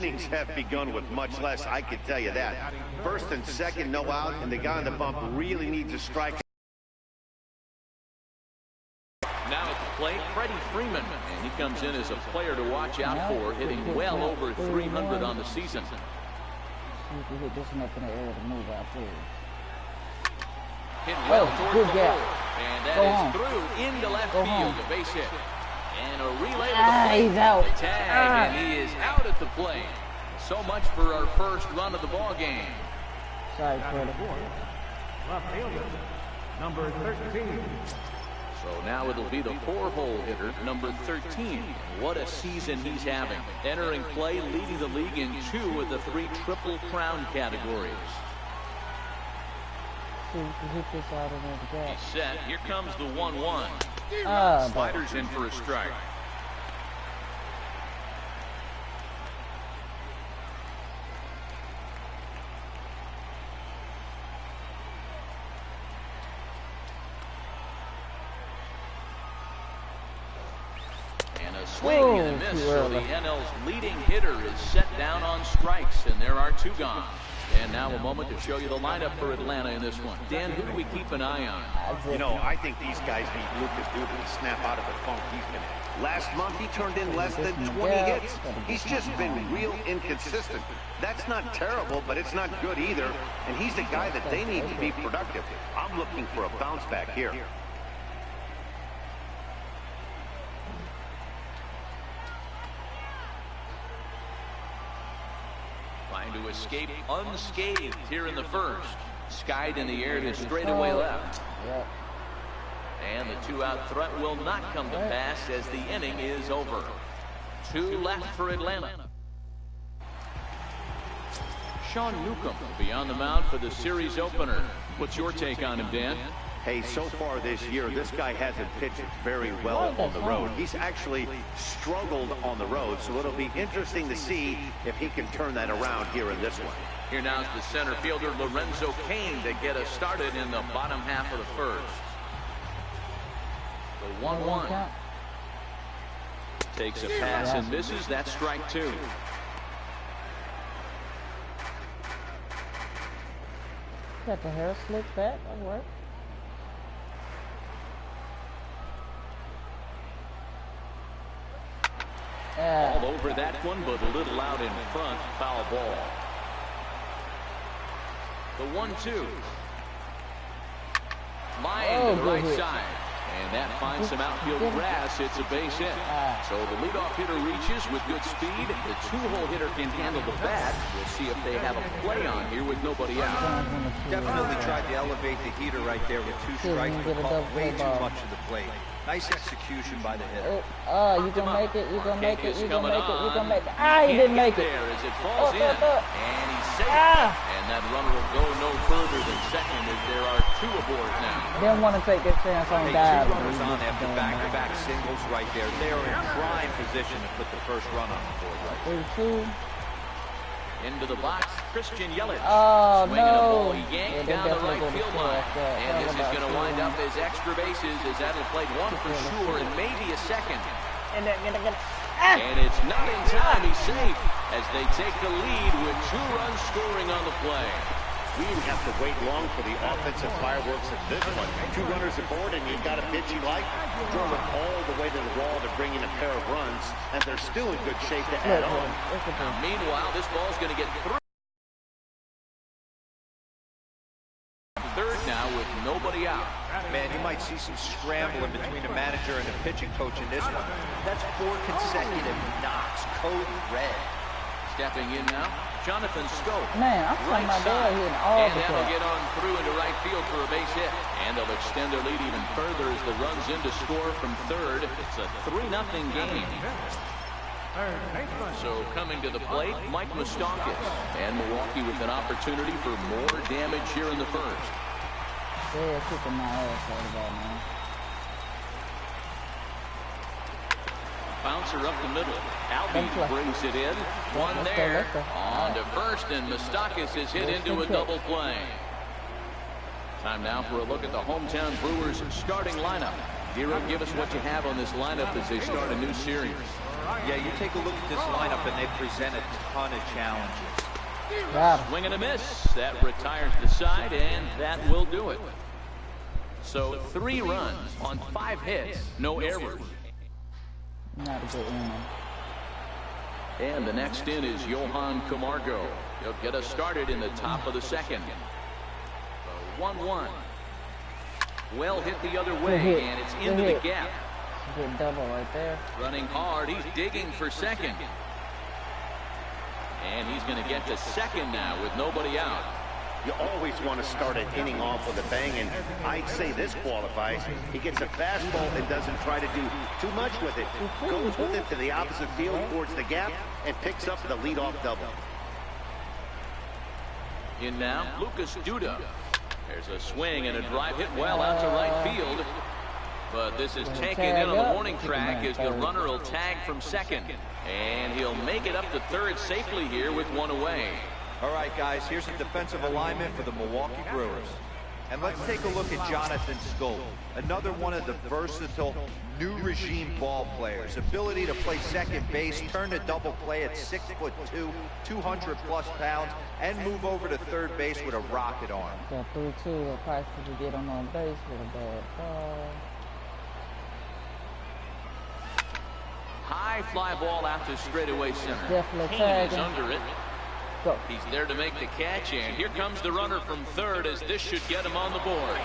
innings have begun with much less, I can tell you that. First and second, no out, and the guy on the bump really needs a strike. Now at the plate, Freddie Freeman, and he comes in as a player to watch out for, hitting well over 300 on the season. If you hit this one up in the air to move out there. Hit well towards the hole, and that is through into left field, a base hit. And a relay to the plate. He's out. The tag, and he is out at the plate. So much for our first run of the ball game. Sorry, Freddie. Left fielder, number 13. So now it'll be the 4-hole hitter, number 13. What a season he's having. Entering play, leading the league in 2 of the 3 Triple Crown categories. He's set. Here comes the 1-1. Sliders in for a strike. And a swing and a miss. So the NL's leading hitter is set down on strikes, and there are 2 gone. And now a moment to show you the lineup for Atlanta in this one. Dan, who do we keep an eye on? You know, I think these guys need Lucas Duda to snap out of the funk he's been in. Last month, he turned in less than 20 hits. He's just been real inconsistent. That's not terrible, but it's not good either. And he's the guy that they need to be productive. I'm looking for a bounce back here. Trying to escape unscathed here in the first. Skied in the air to straightaway left. And the 2-out threat will not come to pass as the inning is over. 2 left for Atlanta. Sean Newcomb will be on the mound for the series opener. What's your take on him, Dan? Hey, so far this year, this guy hasn't pitched very well on the road. He's actually struggled on the road, so it'll be interesting to see if he can turn that around here in this one. Here now is the center fielder, Lorenzo Cain, to get us started in the bottom half of the first. The 1-1. Takes a pass and misses. That's strike 2. Got the hair slicked back. That worked. All over that one, but a little out in front. Foul ball. The 1-2. Line to the right side. And that finds some outfield grass. It's a base hit. So the leadoff hitter reaches with good speed. The 2-hole hitter can handle the bat. We'll see if they have a play on here with nobody out. Definitely tried to elevate the heater right there with 2 strikes, but caught way too much of the plate. Nice execution by the hitter. You can make it, you can make it, you can make it, you can make it. He didn't make it. There as it falls in, and he's safe. And that runner will go no further than second as there are 2 aboard now. Didn't want to take that chance on dive. 2 runners on after back-to-back singles right there. They are in prime position to put the first run on the board right there. Into the box, Christian Yelich. Swinging a ball, no. he yanked down the right field line. And this is going to wind up as extra bases as that'll play 1 for sure and maybe a second. And it's not in time. He's safe as they take the lead with 2 runs scoring on the play. We didn't have to wait long for the offensive fireworks at this one. 2 runners aboard, and you got a pitch you like. Drove it all the way to the wall to bring in a pair of runs, and they're still in good shape to add on. Now, meanwhile, this ball's going to get through. Third now with nobody out. Man, you might see some scrambling between the manager and the pitching coach in this one. That's 4 consecutive knocks, code red. Stepping in now, Jonathan Scope. Man, I'm talking about they're hitting all and the that'll time. get on through into right field for a base hit. And they'll extend their lead even further as the runs in to score from third. It's a 3-0 game. So coming to the plate, Mike Moustakas. And Milwaukee with an opportunity for more damage here in the first. They're kicking my ass right about now. Bouncer up the middle. Albies brings it in. One there. On to first, and Moustakas is hit into a double play. Time now for a look at the hometown Brewers starting lineup. Hero, give us what you have on this lineup as they start a new series. Yeah, you take a look at this lineup, and they present a ton of challenges. Swing and a miss. That retires the side, and that will do it. So 3 runs on 5 hits, no errors. Not a good inning. And the next in is Johan Camargo. He'll get us started in the top of the second. 1-1. Well hit the other way, and it's into the gap. Good double right there. Running hard, he's digging for second. And he's going to get to second now with nobody out. You always want to start an inning off with a bang, and I'd say this qualifies. He gets a fastball and doesn't try to do too much with it. Goes with it to the opposite field towards the gap and picks up the leadoff double. In now, Lucas Duda. There's a swing and a drive hit well out to right field. But this is taken in on the warning track as the runner will tag from second. And he'll make it up to third safely here with 1 away. All right, guys, here's a defensive alignment for the Milwaukee Brewers. And let's take a look at Jonathan Scope, another one of the versatile new regime ball players. Ability to play second base, turn to double play at 6'2", 200+ pounds, and move over to third base with a rocket arm. Got 3-2. A price to get him on base with a bad ball. High fly ball out to straightaway center. Definitely Kane is tagging. under it. Go. He's there to make the catch, and here comes the runner from third as this should get him on the board.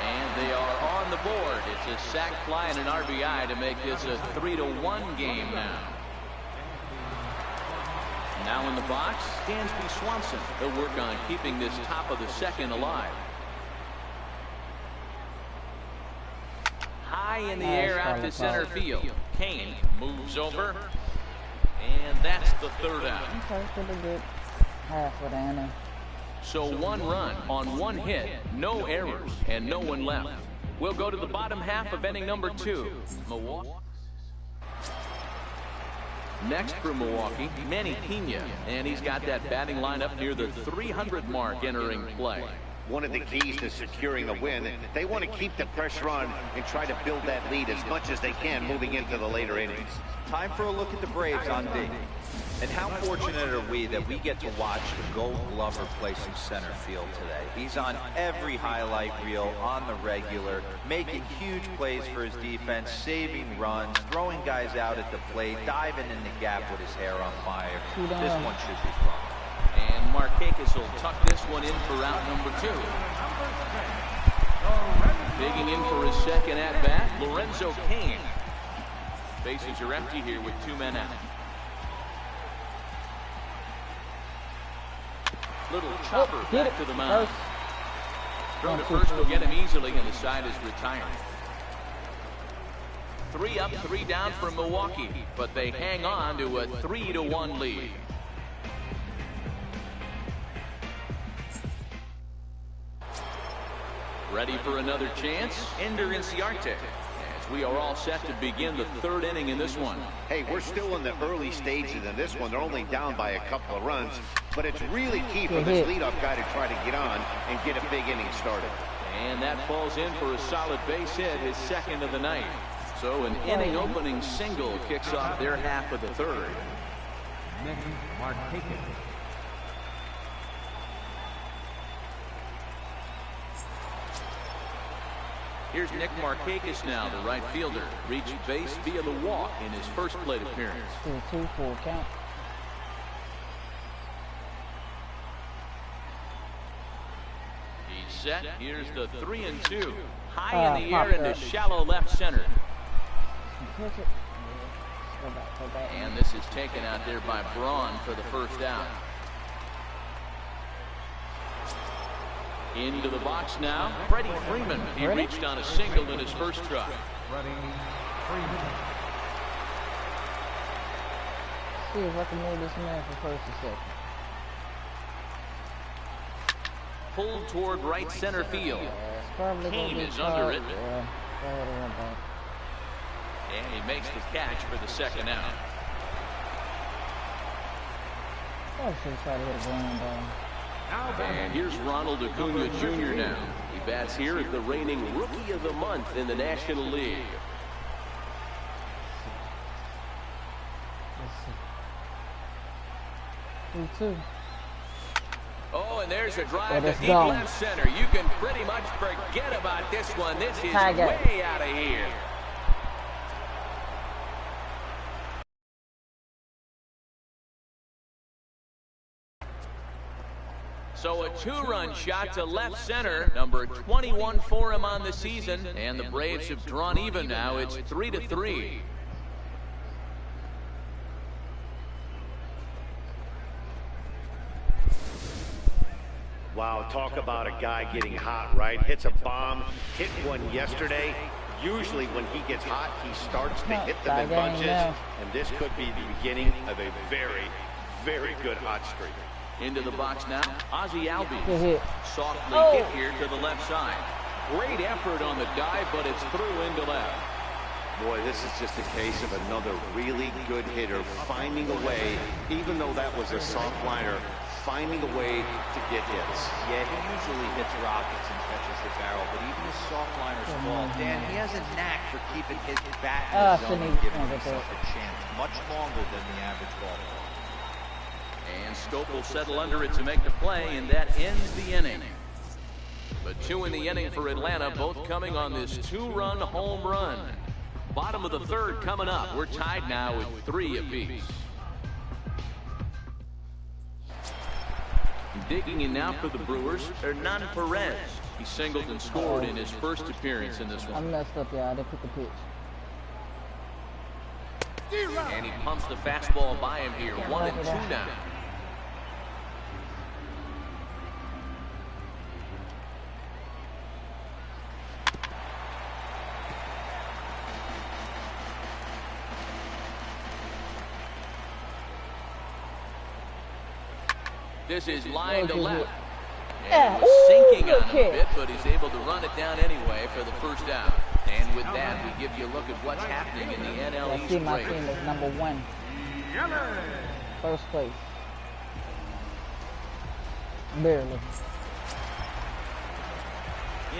And they are on the board. It's a sac fly and an RBI to make this a 3-1 game now. Now in the box, Dansby Swanson. He'll work on keeping this top of the second alive. High in the air out to center field. Kane moves over, and that's the third out. Okay, pretty good. Half of the inning. So 1 run on 1 hit, no errors, and no one left. We'll go to the bottom half of inning number 2. Milwaukee. Next for Milwaukee, Manny Pena, and he's got that batting lineup near the 300 mark entering play. One of the keys to securing a win, they want to keep the pressure on and try to build that lead as much as they can moving into the later innings. Time for a look at the Braves on D. And how fortunate are we that we get to watch the Gold Glover play some center field today. He's on every highlight reel, on the regular, making huge plays for his defense, saving runs, throwing guys out at the plate, diving in the gap with his hair on fire. This one should be fun. And Markakis will tuck this one in for out number 2. Digging in for his second at-bat, Lorenzo Cain. Bases are empty here with 2 men out. Little chopper back to the mound. Throw to first will get him easily, and the side is retired. 3 up, 3 down for Milwaukee, but they hang on to a 3-1 lead. Ready for another chance? Ender Inciarte. As we are all set to begin the 3rd inning in this one. Hey, we're still in the early stages in this one. They're only down by a couple of runs, but it's really key for this leadoff guy to try to get on and get a big inning started. And that falls in for a solid base hit, his second of the night. So an inning opening single kicks off their half of the 3rd. Nick Markakis. Here's Nick Markakis now, the right fielder. Reached base via the walk in his first plate appearance. 2-2 full count. He's set. Here's the 3-2. High in the air into shallow left center. Catch it. Go back. And this is taken out there by Braun for the first out. Into the box now, Freddie Freeman. He reached on a single in his first try. Freddie Freeman. See if I can move this man from first to second. Pulled toward right center field. Kane is under it. And he makes the catch for the second out. I should try to hit a ground ball. And here's Ronald Acuna Jr. now. He bats here as the reigning Rookie of the Month in the National League. 3-2. Oh, and there's a drive Yeah, to deep gone. left center. You can pretty much forget about this one. This is way out of here. So a two-run shot to left center, number 21 for him on the season, and the Braves have drawn even now. It's 3-3. Wow, talk about a guy getting hot, right? Hits a bomb, hit one yesterday. Usually when he gets hot, he starts to hit them in bunches, and this could be the beginning of a very, very good hot streak. Into the box now, Ozzie Albies. Softly hit here to the left side. Great effort on the dive, but it's through into left. Boy, this is just a case of another really good hitter finding a way, even though that was a soft liner, finding a way to get hits. Yeah, he usually hits rockets and catches the barrel, but even his soft liners fall. Dan, he has a knack for keeping his bat in the zone and giving himself a chance much longer than the average ball. And Scope will settle under it to make the play, and that ends the inning. But two in the inning for Atlanta, both coming on this two-run home run. Bottom of the third coming up. We're tied now with 3 apiece. Digging in now for the Brewers, Hernan Perez. He singled and scored in his first appearance in this one. I messed up, y'all. They put the pitch. And he pumps the fastball by him here. 1-2 now. This is line to left. And was sinking on him a bit, but he's able to run it down anyway for the first out. And with that, we give you a look at what's happening in the NL East. See, my team is number 1. First place. Barely.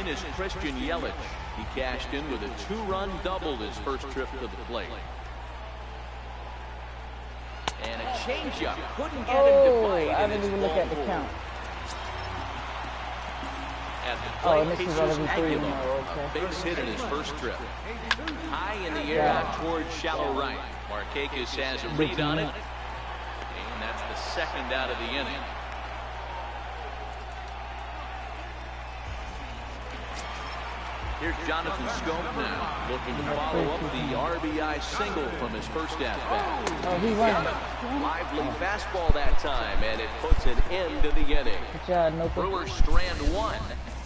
In is Christian Yelich. He cashed in with a 2-run double his first trip to the plate. And a changeup couldn't get him to play. I didn't even look at the count. At the plate, Jesus Aguilar, a base hit in his first trip. High in the air out towards shallow right. Markakis has a read on it. And that's the second out of the inning. Here's Jonathan Scope now, looking to follow up the RBI single from his first at-bat. Oh, he ran. Lively fastball that time, and it puts an end to the inning. Brewers strand 1.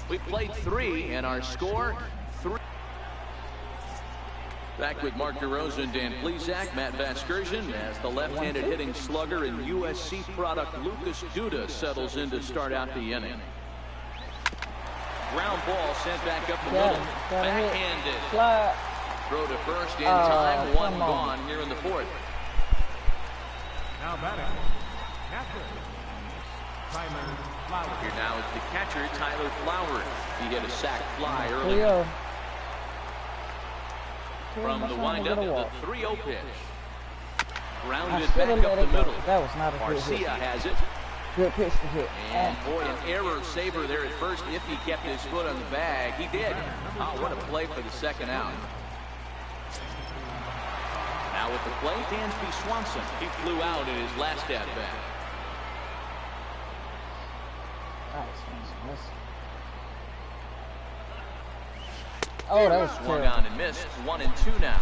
We played 3, and our score 3. Back with Mark DeRosa and Dan Plesac, Matt Vasgersian, as the left-handed hitting slugger and USC product Lucas Duda settles in to start out the inning. Ground ball sent back up the middle. Backhanded. Throw to first in time. 1 gone here in the 4th. Now batting, catcher, Tyler Flowers. Here now is the catcher, Tyler Flowers. He hit a sac fly earlier. From the windup, the 3-0 pitch. Grounded back up the middle. That was not a good hit. Garcia has it. Good pitch to hit. And boy, an error saver there at first if he kept his foot on the bag. He did. Oh, what a play for the second out. Now with the play, Dansby Swanson. He flew out in his last at-bat. Oh, that was swung on and missed. 1-2 now.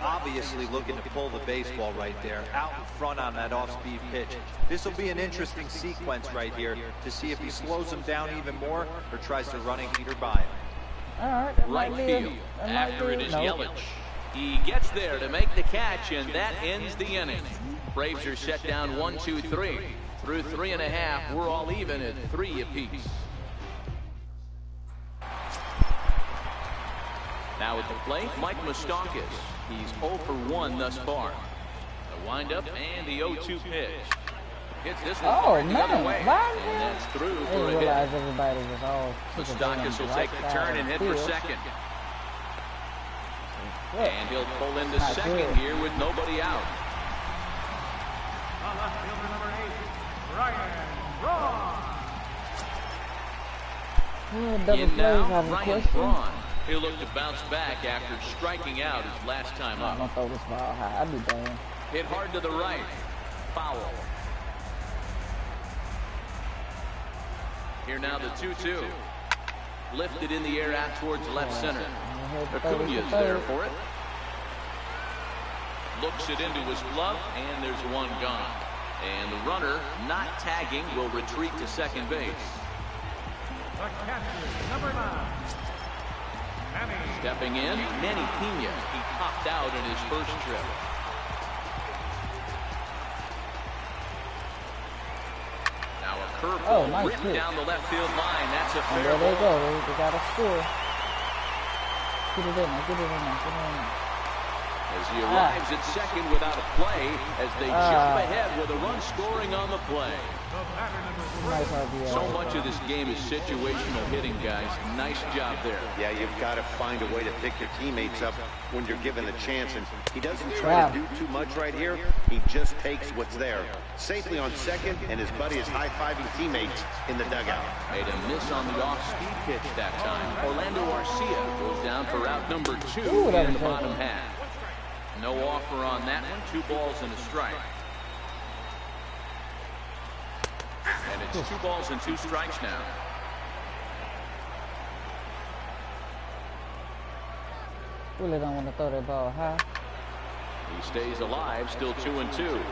Obviously looking to pull the baseball right there, out in front on that off-speed pitch. This will be an interesting sequence right here to see if he slows him down even more or tries to running heater by him. All right field. After it is Yelich. He gets there to make the catch, and that ends the inning. Braves are set down 1-2-3. Through 3.5, we're all even at 3 apiece. Now at the plate, Mike Moustakas. He's 0 for 1 thus far. The windup and the 0-2 pitch. Hits this one hard the other way. And that's through for a hit. Everybody was all Moustakas will take the turn and hit for second. And he'll pull into second here with nobody out. Fielder number 8, Double In plays now, out of the Ryan question. Braun. He'll look to bounce back after striking out his last time I'm up. gonna throw this ball high. I'll be damned. Hit hard to the right. Foul. Here now the 2-2. Lifted in the air out towards left center. Acuna's there for it. Looks it into his glove, and there's one gone. And the runner, not tagging, will retreat to second base. The catcher, number 9. Stepping in, Manny Pena. He popped out in his first trip. Now a curveball written down the left field line. That's a fair ball. There they ball. go. They got a score. Get it in there. Get it in there. Get it in there. As he arrives at second without a play, as they jump ahead with a run scoring on the play. So much of this game is situational hitting, guys. Nice job there. Yeah, you've got to find a way to pick your teammates up when you're given a chance, and he doesn't try to do too much right here. He just takes what's there. Safely on second, and his buddy is high-fiving teammates in the dugout. Made a miss on the off-speed pitch that time. Orlando Arcia goes down for route number 2 in the bottom half. No offer on that one. 2 balls and a strike. And it's 2 balls and 2 strikes now. Really don't want to throw that ball high. He stays alive, still 2-2.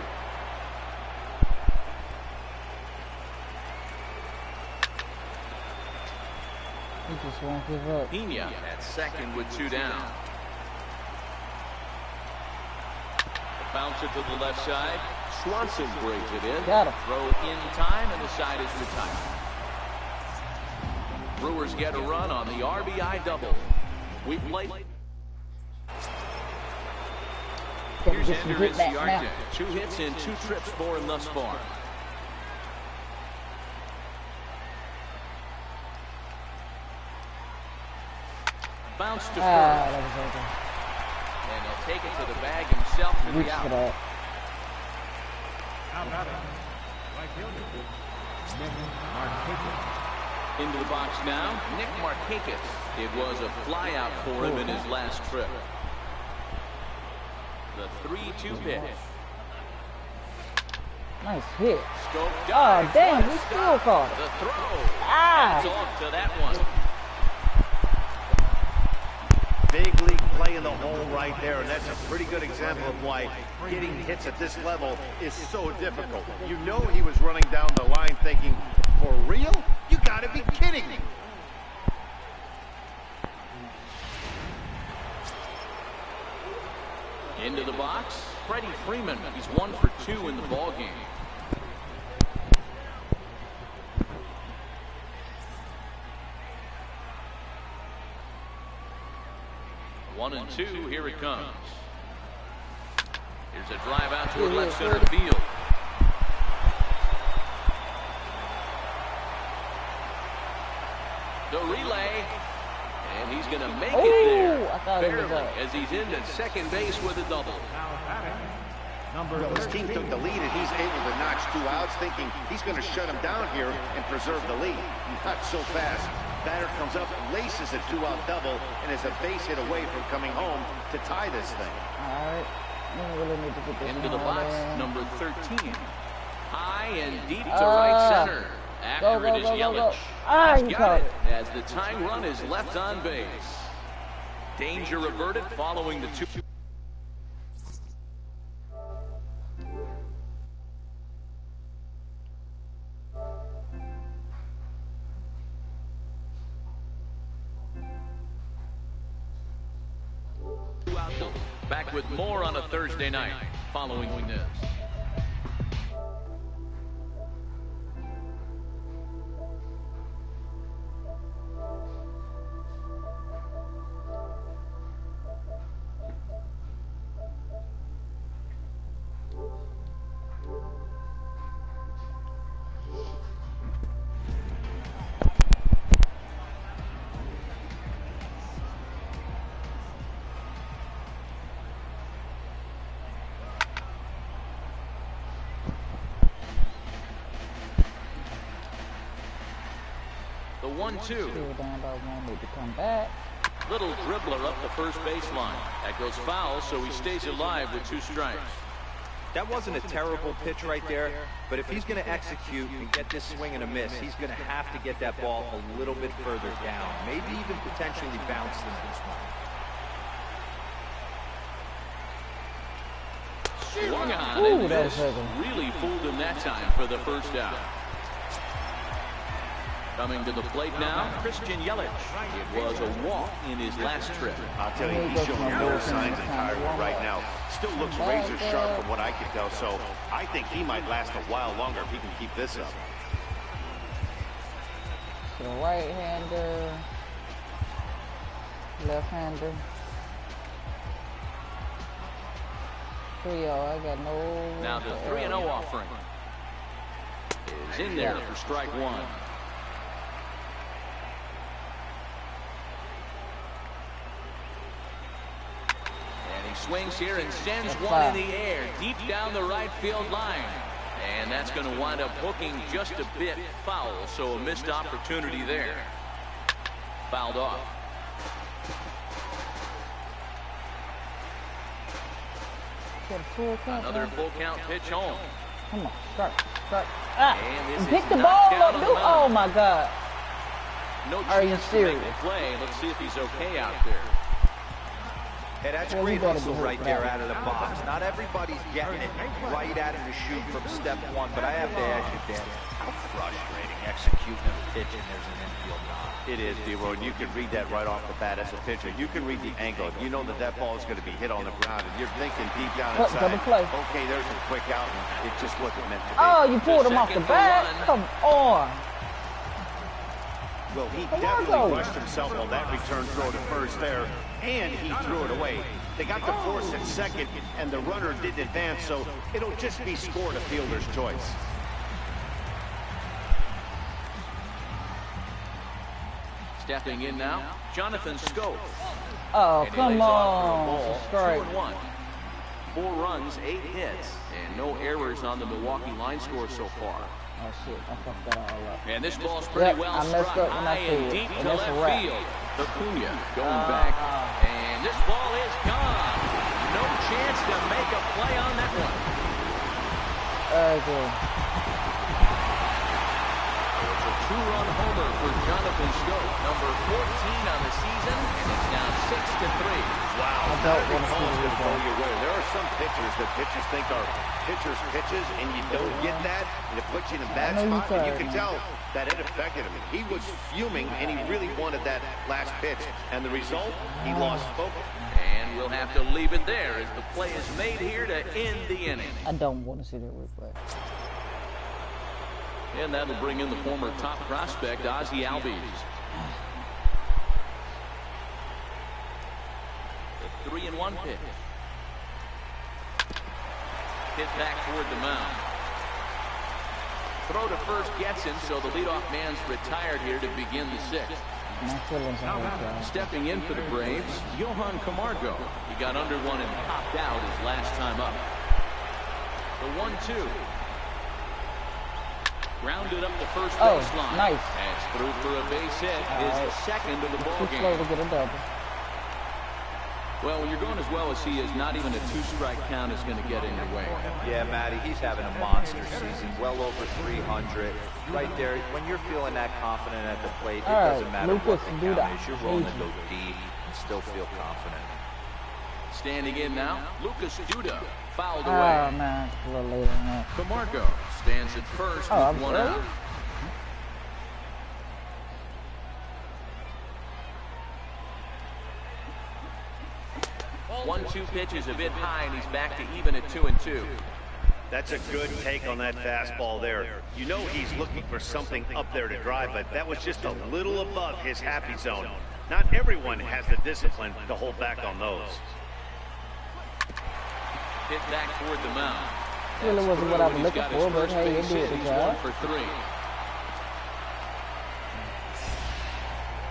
He just won't give up. Pena at second with 2 down. Bounce it to the left side. Swanson brings it in. Got him. Throw in time, and the side is retired. Brewers get a run on the RBI double. We played. Here's Ender Inciarte. 2 hits and 2 trips for him thus far. Bounce to first. And he'll take it to the bag himself for the out. Into the box now, Nick Markakis. It was a fly out for him in his last trip. The 3-2 pitch. Nice hit. Scoped Oh, damn, he still caught it. The throw. Ah. That's off to that one. Big league play in the hole right there, and that's a pretty good example of why getting hits at this level is so difficult. You know he was running down the line thinking, for real? You gotta be kidding me. Into the box, Freddie Freeman. He's 1 for 2 in the ballgame. One and 2, here it comes. Here's a drive out toward left center field. The relay, and he's going to make it there. Barely, as he's into second base with a double. His team took the lead, and he's able to notch 2 outs, thinking he's going to shut him down here and preserve the lead. Not so fast. Batter comes up, laces a 2-out double, and is a base hit away from coming home to tie this thing. All right. Really need to get this into the box, number 13. High and deep to right center. After it is Yelich. He got it as the tying run is left on base. Danger averted following the 2. Back with more on a Thursday night following this. The 1-2. Still down by one. Need to come back. Little dribbler up the first baseline. That goes foul, so he stays alive with 2 strikes. That wasn't a terrible pitch right there, but if he's going to execute and get this swing and a miss, he's going to have to get that ball a little bit further down, maybe even potentially bounce than this one. Swung on Ooh, and that was missed. heavy. Really fooled him that time for the first out. Coming to the plate now, Christian Yelich. It was a walk in his last trip. I'll tell you, he's showing no signs of tiredness right now. Still looks razor sharp from what I can tell, so I think he might last a while longer if he can keep this up. The right-hander, left-hander. 3-0. I got no. Now the 3-0 offering is in there for strike 1. Swings here and sends one in the air deep down the right field line, and that's going to wind up hooking just a bit foul, so a missed opportunity there. Fouled off. Another full count pitch home. Come on, start. Ah, and pick the ball up, dude. Oh my God. No Are you chance to serious? make the play. Let's see if he's okay out there. Hey, that's great hustle right there out of the box. Not everybody's getting it right out of the chute from step 1, but I have to ask you, Dan, how frustrating executing a pitch and there's an infield knock. It is, D-Roy, and you can read that right off the bat as a pitcher. You can read the angle. You know that that ball is going to be hit on the ground, and you're thinking deep down inside, okay, there's a quick out, and it just wasn't meant to be. Oh, you pulled him off the bat? Come on. Well, he definitely rushed himself on that return throw to first there, and he threw it away. They got the force at second, and the runner didn't advance, so it'll just be scored a fielder's choice. Stepping in now, Jonathan Scope. Oh, And come he lays off on. for a Strike. ball. 2-1. 4 runs, 8 hits, and no errors on the Milwaukee line score so far. Oh shit, I fucked that all up. And this ball's pretty well I messed struck up when I high threw and it, deep and to that's a left wrap. field. Acuna going back, and this ball is gone. No chance to make a play on that one. Okay. It's a 2-run homer for Jonathan Scope, number 14 on the season, and it's now 6-3. Wow, I that don't want to ball's see going to this go one. your way. There are some pitchers that pitchers think are pitchers' pitches, and you don't get that, and it puts you in a bad I know spot. And you you're can tell that it affected him. He was fuming, and he really wanted that last pitch, and the result, he lost focus. And we'll have to leave it there as the play is made here to end the inning. I don't want to see that replay. And that'll bring in the former top prospect, Ozzie Albies. The 3-1 pitch. Hit back toward the mound. Throw to first gets him, so the leadoff man's retired here to begin the 6th. My feelings are hurt, Stepping in for the Braves, Johan Camargo. He got under one and popped out his last time up. The 1-2. Grounded up the first baseline. Nice. That's through for a base hit. His second of the ball Too slow game. to get a double. Well, when you're going as well as he is, not even a 2-strike count is going to get in your way. Yeah, Matty, he's having a monster season, well over 300. Right there, when you're feeling that confident at the plate, it doesn't matter what the count is. You're willing to go deep and still feel confident. Standing in now, Lucas Duda. Fouled Oh, away. man, it's a little later than that. Camargo stands at first Oh, with I'm one sorry? out. 1-2 pitch is a bit high, and he's back to even at 2-2. That's a good take on that fastball there. You know he's looking for something up there to drive, but that was just a little above his happy zone. Not everyone has the discipline to hold back on those. Hit back toward the mound. Really wasn't what I was He's looking got his for, but first hey, it base did hit. the He's job. 1 for 3.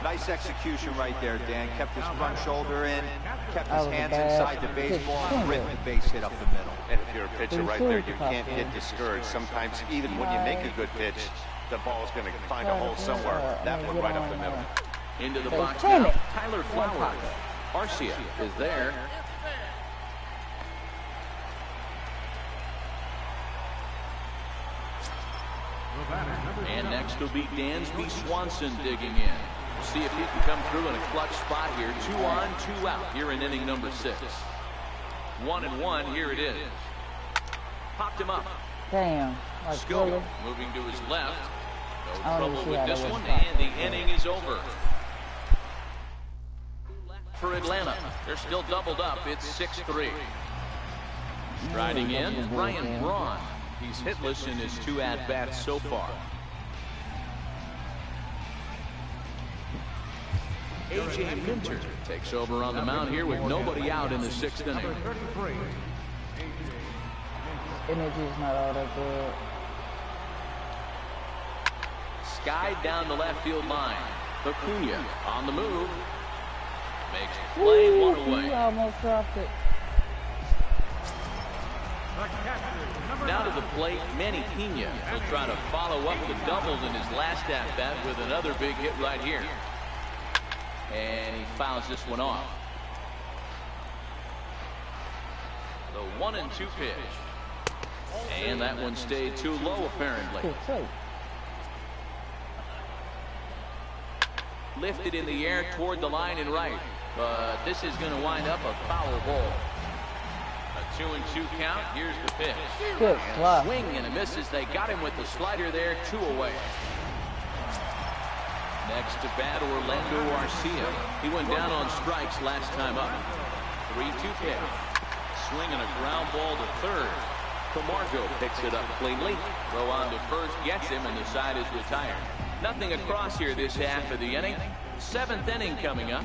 Nice execution right there, Dan. Kept his front shoulder in, kept That his was a hands bad inside the pitch. baseball, and ripped the base hit up the middle. And if you're a pitcher right there, you can't get discouraged. Sometimes even when you make a good pitch, The ball's going to find a hole somewhere. That one right up the middle. Into the box now, Tyler Flowers. Arcia is there. And next will be Dansby Swanson digging in. We'll see if he can come through in a clutch spot here. 2 on, 2 out here in inning number 6. 1-1, here it is. Popped him up. Damn. Sco moving to his left. No trouble with this one, and the inning is over. For Atlanta, they're still doubled up. It's 6-3. Striding in, Ryan Braun. He's hitless in his 2 at-bats so far. A.J. Minter takes over on the mound here with nobody out in the 6th inning. Energy's not all that good. Skied down the left field line. Acuna on the move. Makes the play, 1 away. He almost dropped it. Now to the plate, Manny Pena. He'll try to follow up the doubles in his last at-bat with another big hit right here. And he fouls this one off. The 1-2 pitch. And that one stayed too low, apparently. Lifted in the air toward the line and right. But this is going to wind up a foul ball. A 2-2 count. Here's the pitch. Good. Wow. Swing and a misses. They got him with the slider there. 2 away. Next to bat, Orlando Arcia. He went down on strikes last time up. 3-2 pitch. Swing and a ground ball to third. Camargo picks it up cleanly. Throw on to first, gets him, and the side is retired. Nothing across here this half of the inning. 7th inning coming up.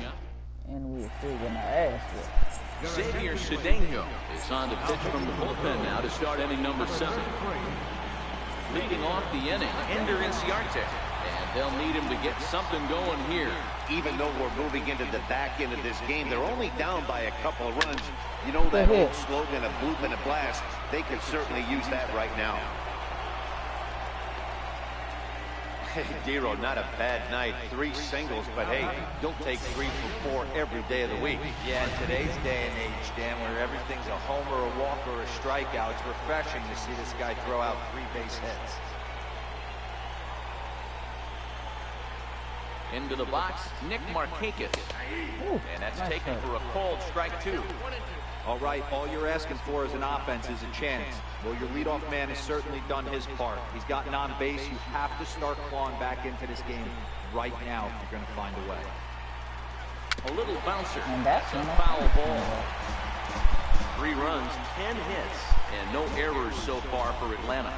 And we're still getting our ass whipped. Xavier Cedeno is on the pitch from the bullpen now to start inning number 7. Leading off the inning, Ender Inciarte. And they'll need him to get something going here. Even though we're moving into the back end of this game, they're only down by a couple of runs. You know that old slogan, a bloop and a blast? They could certainly use that right now. Hey, Dero, not a bad night. 3 singles, but hey, don't take 3 for 4 every day of the week. Yeah, in today's day and age, Dan, where everything's a homer, a walk, or a strikeout, it's refreshing to see this guy throw out 3 base hits. Into the box, Nick Markakis. And that's taken for a called strike 2. All right, all you're asking for as an offense is a chance. Well, your leadoff man has certainly done his part. He's gotten on base. You have to start clawing back into this game right now if you're going to find a way. A little bouncer. And that's a foul ball. 3 runs, 10 hits, and no errors so far for Atlanta.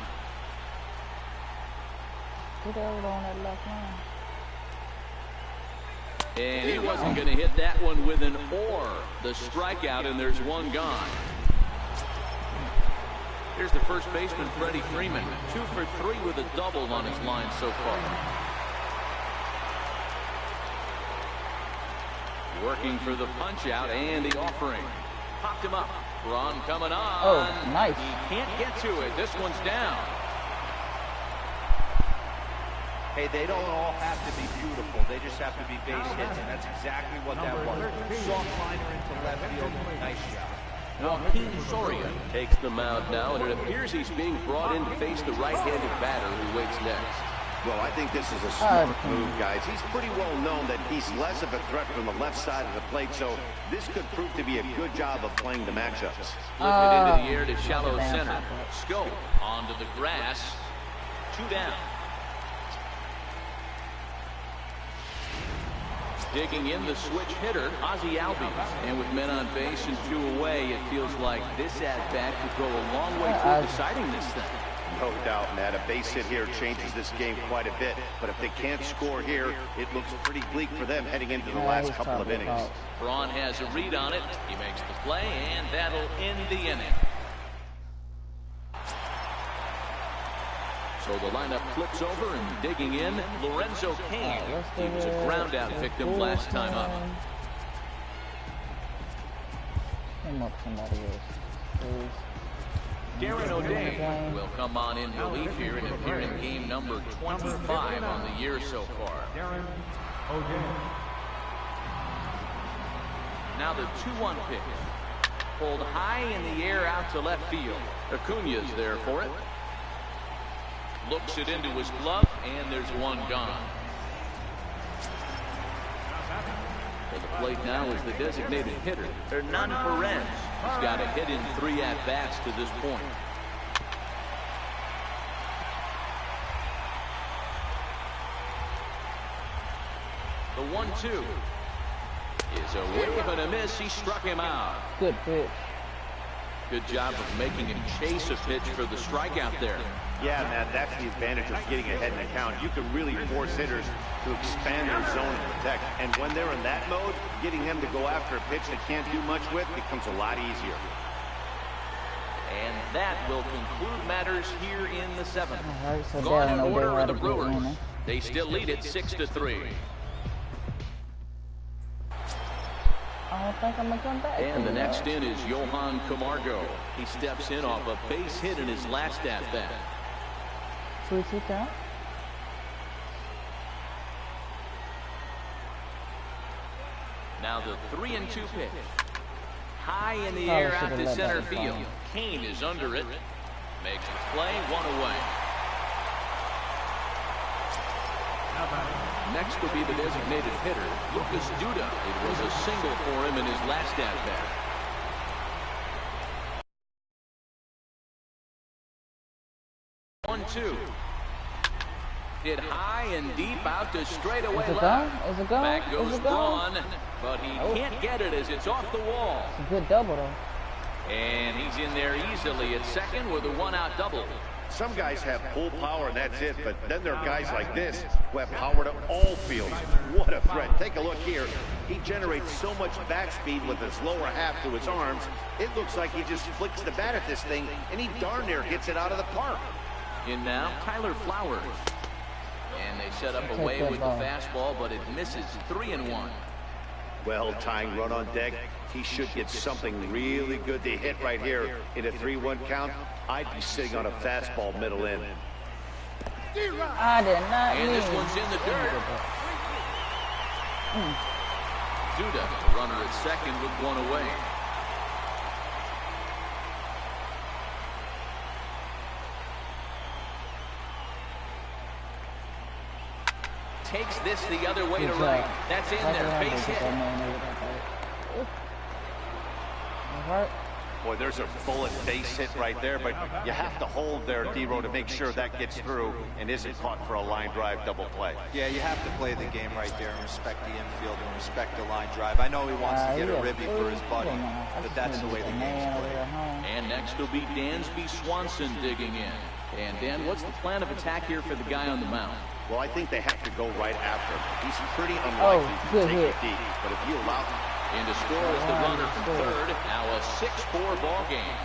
Get over on that left line. And he wasn't going to hit that one with an or. The strikeout, and there's 1 gone. Here's the first baseman, Freddie Freeman. 2 for 3 with a double on his line so far. Working for the punch out and the offering. Popped him up. Braun coming on. Oh, nice. He can't get to it. This one's down. Hey, they don't all have to be beautiful. They just have to be base hits, and that's exactly what that was. Soft liner into left field. Nice job. Joaquin Soria takes the mound now, and it appears he's being brought in to face the right-handed batter who waits next. Well, I think this is a smart move, guys. He's pretty well known that he's less of a threat from the left side of the plate, so this could prove to be a good job of playing the matchups. Lifted into the air to shallow center. Scope onto the grass. 2 down. Digging in the switch hitter, Ozzie Albies. And with men on base and 2 away, it feels like this at-bat could go a long way toward deciding this thing. No doubt, Matt. A base hit here changes this game quite a bit. But if they can't score here, it looks pretty bleak for them heading into the last couple of innings. Braun has a read on it. He makes the play, and that'll end the inning. So the lineup flips over and digging in, Lorenzo Cain. He was a ground-out victim last time up. Come up somebody else, please. Darren O'Day will come on in relief here and appear in game number 25 on the year so far. Darren O'Day. Now the 2-1 pitch. Pulled high in the air out to left field. Acuna's there for it. Looks it into his glove, and there's one gone. To the plate now is the designated hitter, Hernan Perez. He's got a hit in 3 at-bats to this point. The 1-2 is a wave and a miss. He struck him out. Good pitch. Good job of making him chase a pitch for the strikeout there. Yeah, Matt, that's the advantage of getting ahead in the count. You can really force hitters to expand their zone and protect. And when they're in that mode, getting them to go after a pitch they can't do much with becomes a lot easier. And that will conclude matters here in the 7th. Alright, so Gone in Darren order O'Day are had the a good Brewers. winner. They still lead it 6-3. I don't think I'm gonna come back. And the next in is Johan Camargo. He steps in off a base hit in his last at-bat. 3-2 count. Now the 3-2 pitch. High in the air out to center field. Kane is under it. Makes the play, 1 away. Next will be the designated hitter, Lucas Duda. It was a single for him in his last at-bat. One-two. Hit high and deep out to straightaway Is it left. gone? Is it gone? Back goes Is it gone? Braun, but he can't get it as it's off the wall. It's a good double though. And he's in there easily at second with a 1-out double. Some guys have full power and that's it, but then there are guys like this who have power to all fields. What a threat. Take a look here. He generates so much back speed with his lower half to his arms, it looks like he just flicks the bat at this thing, and he darn near hits it out of the park. In now, Tyler Flowers. And they set up a way with the fastball, but it misses. 3-1. Well, tying run on deck. He should get something really good to hit right here in a 3-1 count. I'd be sitting on a fastball middle in. I did not And mean. this one's in the dirt. Duda, the runner at second with 1 away. Takes this the other way to right. That's in there. Base hit. Boy, there's a bullet base hit right there, but you have to hold there, D-Row, to make sure that gets through and isn't caught for a line drive double play. Yeah, you have to play the game right there and respect the infield and respect the line drive. I know he wants to get a ribby for his buddy, but that's the way the game's played. And next will be Dansby Swanson digging in. And Dan, what's the plan of attack here for the guy on the mound? Well, I think they have to go right after him. He's pretty unlikely to take it deep, but if you allow him. And to score is the runner from third. Now a 6-4 ball game.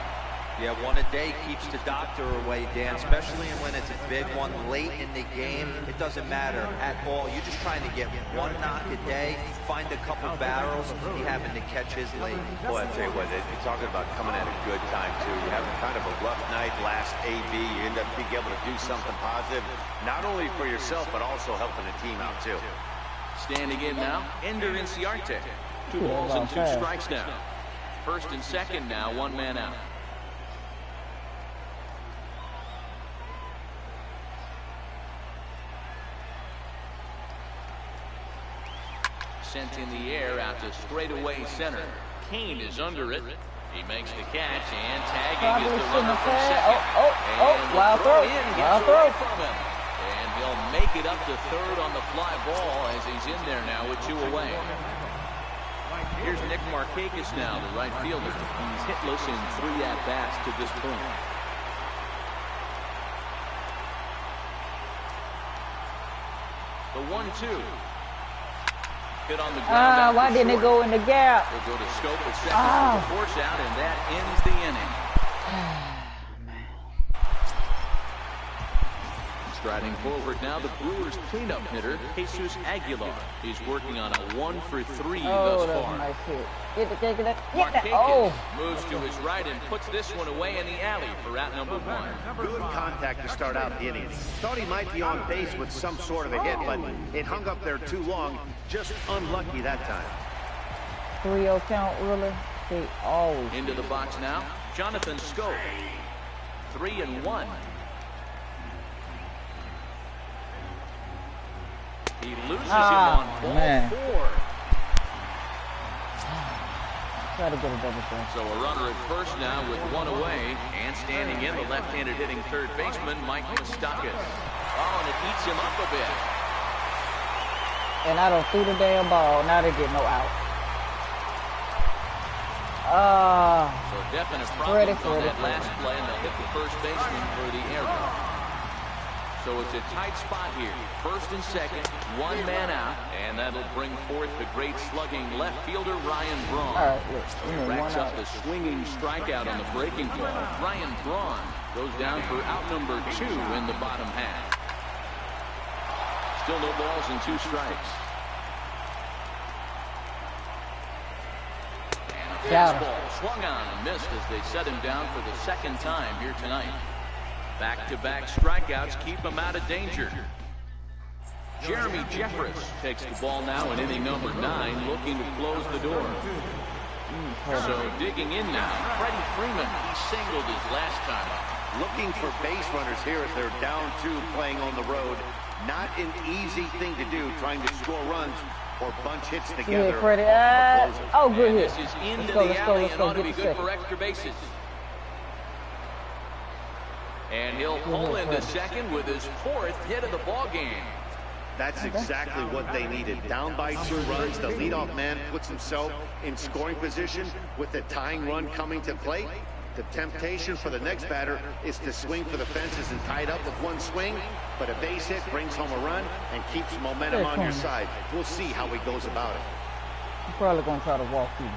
Yeah, 1 a day keeps the doctor away, Dan, especially when it's a big one late in the game. It doesn't matter at all. You're just trying to get 1 knock a day, find a couple barrels. He happened to catch his late. Boy, I tell you what, you're talking about coming at a good time, too. You're having kind of a rough night last AB. You end up being able to do something positive, not only for yourself, but also helping the team out, too. Standing in now, Ender Inciarte. 2 balls and 2 strikes now. First and second now, 1 man out. Sent in the air out to straightaway center. Kane is under it. He makes the catch, and tagging is the runner from second. And wild the throw. throw in gets away from him. And he'll make it up to third on the fly ball as he's in there now with 2 away. Here's Nick Markakis now, the right fielder. He's hitless in 3 at-bats to this point. The 1-2. Hit on the ground. Why didn't it go in the gap? We'll go to scope at second for the force out, and that ends the inning. Striding forward now, the Brewers cleanup hitter, Jesus Aguilar. He's working on a 1-for-3 thus far. Nice hit. Get that. Get that. Oh! Moves to his right and puts this one away in the alley for out number 1. Good contact to start out the inning. Thought he might be on base with some sort of a hit, but it hung up there too long. Just unlucky that time. 3-0 count, really? They always. Into the box now, Jonathan Scope. 3-1. He loses him on ball 4. Try to get a double play. So a runner at first now with 1 away, and standing in the left-handed hitting third baseman Mike Moustakas. Oh, and it eats him up a bit. And I don't threw the damn ball. Now they get no out. So definite problems on that last play, and they'll hit the first baseman for the error. So it's a tight spot here. First and second, 1 man out, and that'll bring forth the great slugging left fielder Ryan Braun. Racks up the swinging strikeout on the breaking ball. Ryan Braun goes down for out number 2 in the bottom half. Still no balls and 2 strikes. And a fastball swung on and missed as they set him down for the second time here tonight. Back-to-back strikeouts keep him out of danger. Jeremy Jeffress takes the ball now in inning number 9, looking to close the door. So digging in now, Freddie Freeman. He singled his last time up. Looking for base runners here as they're down 2 playing on the road. Not an easy thing to do, trying to score runs or bunch hits together. Yeah, Freddie. Oh, good hit. This is into the alley and ought to be good for extra bases. And he'll pull into second with his 4th hit of the ball game. That's exactly what they needed. Down by 2 runs, the leadoff man puts himself in scoring position with the tying run coming to plate. The temptation for the next batter is to swing for the fences and tie it up with 1 swing, but a base hit brings home a run and keeps momentum on your side. We'll see how he goes about it. He's probably going to try to walk you.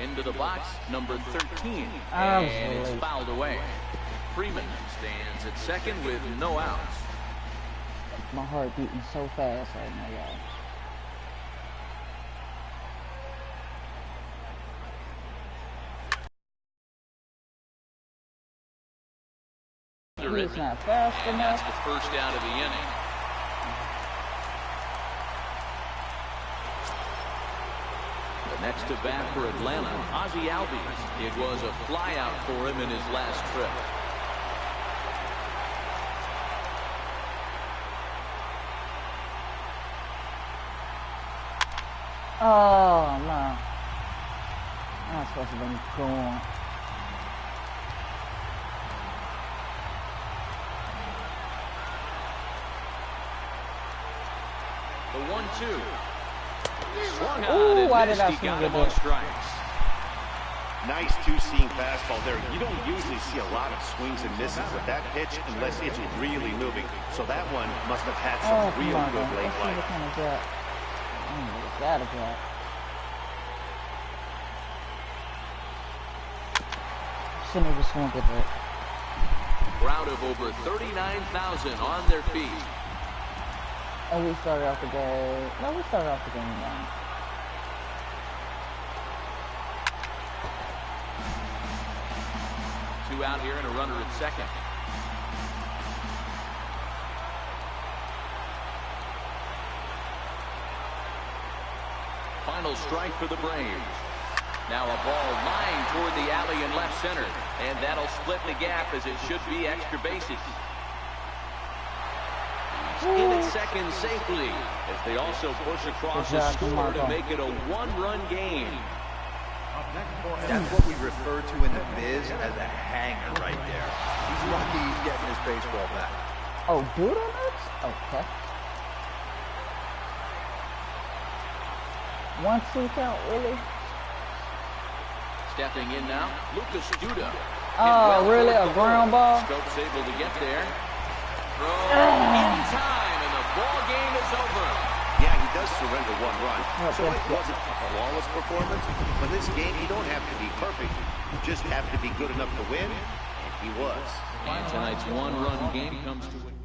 Into the box, number 13, and it's fouled away. Freeman stands at second with no outs. My heart beating so fast right now, y'all. He's not fast enough. That's the first out of the inning. Next to bat for Atlanta, Ozzie Albies. It was a flyout for him in his last trip. Oh, no. I'm supposed to be going. The 1-2. Swung on Ooh, why and did I missed. He got swing him with on it? strikes. Nice 2-seam fastball there. You don't usually see a lot of swings and misses with that pitch unless it's really moving. So that one must have had some real good late life. Kind of drop. It's gotta drop. Shouldn't have swung at that. Crowd of over 39,000 on their feet. Oh, we started off the game. No, we started off the game now. Two out here and a runner at second. Final strike for the Braves. Now a ball lined toward the alley in left center, and that'll split the gap as it should be extra bases. In at second safely as they also push across the score to make it a 1-run game. That's what we refer to in the biz as a hanger right there. He's lucky he's getting his baseball back. Oh, doodle nuts? Okay. 1-2 count, really? Stepping in now, Lucas Duda. Oh, really? A ground ball? Stokes able to get there. Throw in time, and the ball game is over. Yeah, he does surrender 1 run. So it wasn't a flawless performance. But this game, you don't have to be perfect. You just have to be good enough to win and He was. And tonight's one-run game comes to an